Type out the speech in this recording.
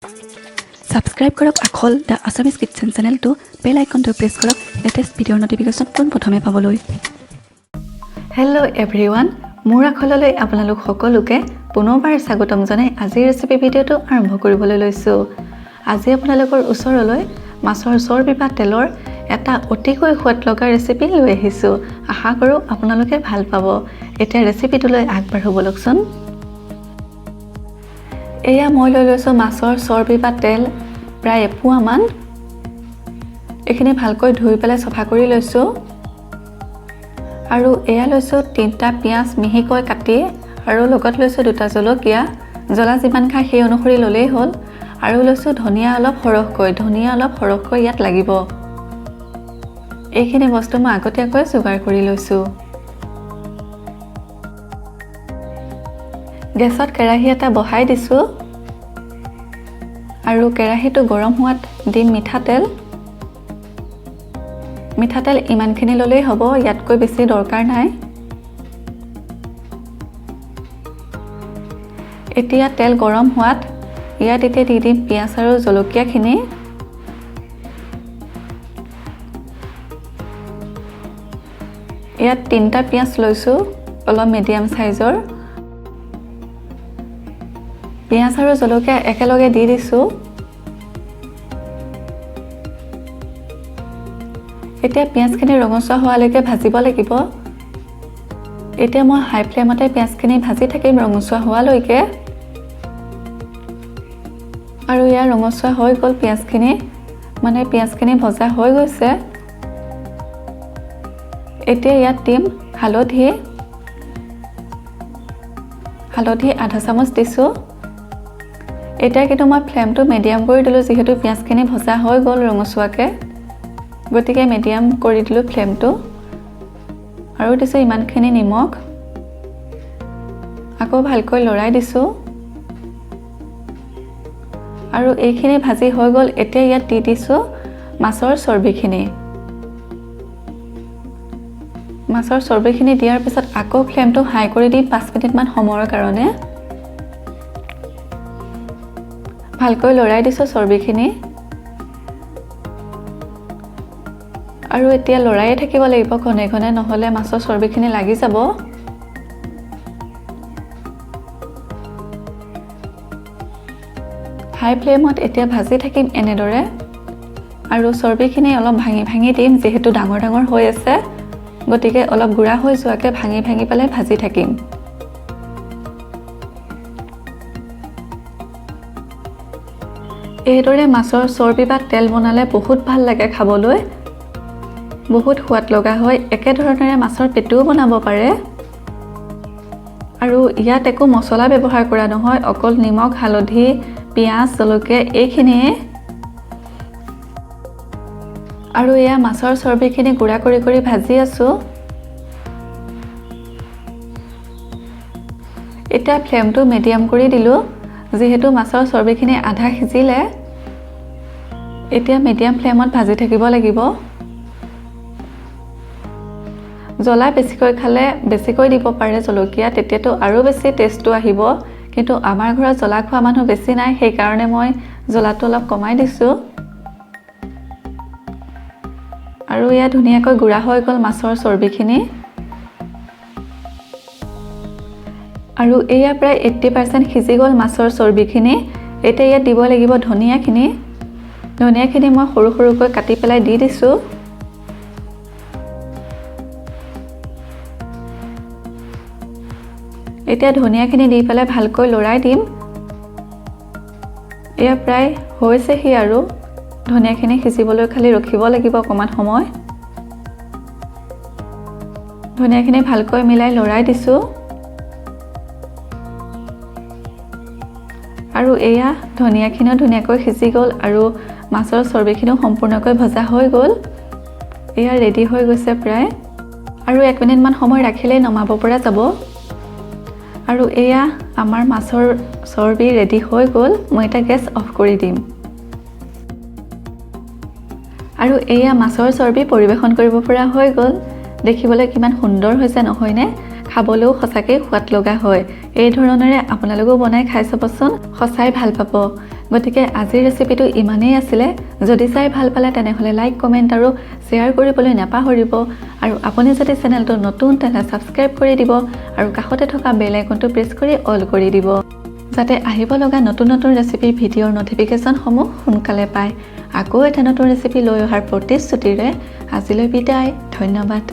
Subscribe কৰক Akhol the Assamese Kitchen channel to bell icon to press কৰক latest video notification পোন প্ৰথমে পাবলৈ Hello everyone মোৰ আখললৈ আপোনালোক সকলোকে পুনৰবাৰ স্বাগতম জনাই আজিৰ ৰেচিপি ভিডিওটো আৰম্ভ কৰিবলৈ লৈছো আজি আপোনালোকৰ ওচৰলৈ মাছৰ চৰ্বি বা তেলৰ এটা অতিকৈ সোৱাদ লগা ৰেচিপি লৈ আহিছো আশা কৰো আপোনালোকে ভাল পাব এটা ৰেচিপিটোলৈ আগবাঢ়ো বলকচোন এয়া মই লৈ লৈছো মাছৰ চৰ্বি বা তেল প্ৰায় এপোৱা মান এখিনি ভালকৈ ধুই পেলাই সফা কৰি লৈছো আৰু এয়া লৈছো তিনটা পিয়াজ মিহিকৈ কাটি আৰু লগত লৈছো দুটা জলকীয়া জলা যিমান খাই সেই অনুসৰি ললেই হ'ল আৰু লৈছো ধনিয়া অলপ সৰহকৈ ইয়াত লাগিব এইখিনি বস্তু মই আগতীয়াকৈ যোগাৰ কৰি লৈছো গেছত কেৰাহী এটা বহাই দিছো আৰু কেৰাহীটো গৰম হোৱাত দিম মিঠাতেল ইমানখিনি ললেই হ'ব ইয়াতকৈ বেছি দৰকাৰ নাই এতিয়া তেল গৰম হোৱাত ইয়াত এতিয়া দি দিম পিয়াজ আৰু জলকীয়াখিনি ইয়াত তিনটা পিয়াজ লৈছো অলপ মিডিয়াম সাইজৰ পিয়াজ আৰু জলকীয়া একেলগে দি দিছো এতিয়া পিয়াজখিনি ৰঙচুৱা হোৱালৈকে ভাজিব লাগিব এতিয়া মই হাই ফ্লেমতে পিয়াজখিনি ভাজি থাকিম ৰঙচুৱা হোৱালৈকে আৰু ইয়াৰ ৰঙচুৱা হৈ গ'ল পিয়াজখিনি ভজা হৈ গৈছে এতিয়া ইয়াত দিম হালধি আধা চামুচ দিছো এতিয়া কিন্তু মই ফ্লেমটো মিডিয়াম কৰি দিলো যেহেতু পিয়াজখিনি ভজা হৈ গ'ল ৰঙচুৱাকে গতিকে মিডিয়াম কৰি দিলো ফ্লেমটো আৰু দিছো ইমানখিনি নিমখ আকৌ ভালকৈ লৰাই দিছো আৰু এইখিনি ভাজি হৈ গ'ল এতিয়া ইয়াত দি দিছো মাছৰ চৰ্বিখিনি দিয়াৰ পিছত আকৌ ফ্লেমটো হাই কৰি দি 5 মিনিট মান সময়ৰ কাৰণে ভালকৈ লৰাই দিছো চৰ্বিখিনি আৰু এতিয়া লৰাইয়ে থাকিব লাগিব ঘনে ঘনে নহলে মাছৰ চৰ্বিখিনি লাগি যাব হাই ফ্লেমত এতিয়া ভাজি থাকিম এনেদৰে আৰু চৰ্বিখিনি অলপ ভাঙি দিম যেহেতু ডাঙৰ হৈ আছে গতিকে অলপ গুড়া হৈ যোৱাকে ভাঙি পেলাই ভাজি থাকিম এইদৰে মাছৰ চৰ্বি বা তেল বনালে বহুত ভাল লাগে খাবলৈ বহুত সোৱাদ লগা হয় একে ধৰণেৰে মাছৰ পেটুও বনাব পাৰে আৰু ইয়াত একো মছলা ব্যৱহাৰ কৰা নহয় অকল নিমখ হালধি পিয়াজ জলকীয়া এইখিনিয়ে আৰু এয়া মাছৰ চৰ্বিখিনি গুড়া কৰি ভাজি আছো এতিয়া ফ্লেমটো মিডিয়াম কৰি দিলো যেহেতু মাছৰ চৰ্বিখিনি আধা সিজিলে এতিয়া মিডিয়াম ফ্লেমত ভাজি থাকিব লাগিব জ্বলা বেছিকৈ খালে বেছিকৈ দিব পাৰে জলকীয়া তেতিয়াতো আৰু বেছি টেষ্টটো আহিব কিন্তু আমাৰ ঘৰত জ্বলা খোৱা মানুহ বেছি নাই সেই কাৰণে মই জ্বলাটো অলপ কমাই দিছো আৰু ইয়া ধুনীয়াকৈ গুড়া হৈ গ'ল মাছৰ চৰ্বিখিনি আৰু এয়া প্ৰায় 80% সিজি গ'ল মাছৰ চৰ্বিখিনি এতিয়া ইয়াত দিব লাগিব ধনিয়াখিনি মই সৰুকৈ কাটি পেলাই দি দিছো এতিয়া ধনিয়াখিনি দি পেলাই ভালকৈ লৰাই দিম এয়া প্ৰায় হৈছেহি আৰু ধনিয়াখিনি সিজিবলৈ খালি ৰখিব লাগিব অকমান সময় ধনিয়াখিনি ভালকৈ মিলাই লৰাই দিছো আৰু এয়া ধনিয়াখিনিও ধুনীয়াকৈ সিজি গ'ল আৰু মাছৰ চৰ্বিখিনিও সম্পূৰ্ণকৈ ভজা হৈ গ'ল এয়া ৰেডি হৈ গৈছে প্ৰায় আৰু 1 মিনিট মান সময় ৰাখিলেই নমাব পৰা যাব আৰু এয়া আমাৰ মাছৰ চৰ্বি ৰেডি হৈ গ'ল মই এটা গেছ অফ কৰি দিম আৰু এয়া মাছৰ চৰ্বি পৰিবেশন কৰিব পৰা হৈ গ'ল দেখিবলৈ কিমান সুন্দৰ হৈছে নহয়নে খাবলৈও সঁচাকৈ সোৱাদ লগা হয় এই ধৰণেৰে আপোনালোকেও বনাই খাই চাবচোন সঁচাই ভাল পাব গতিকে আজিৰ ৰেচিপিটো ইমানেই আছিলে যদি চাই ভাল পালে তেনেহ'লে লাইক কমেণ্ট আৰু শ্বেয়াৰ কৰিবলৈ নাপাহৰিব আৰু আপুনি যদি চেনেলটো নতুন তেনে ছাবস্ক্ৰাইব কৰি দিব আৰু কাষতে থকা বেল আইকনটো প্ৰেছ কৰি অল কৰি দিব যাতে আহিব লগা নতুন নতুন ৰেচিপিৰ ভিডিঅ'ৰ নটিফিকেশ্যনসমূহ সোনকালে পায় আকৌ এটা নতুন ৰেচিপি লৈ অহাৰ প্ৰতিশ্ৰুতিৰে আজিলৈ বিদায় ধন্যবাদ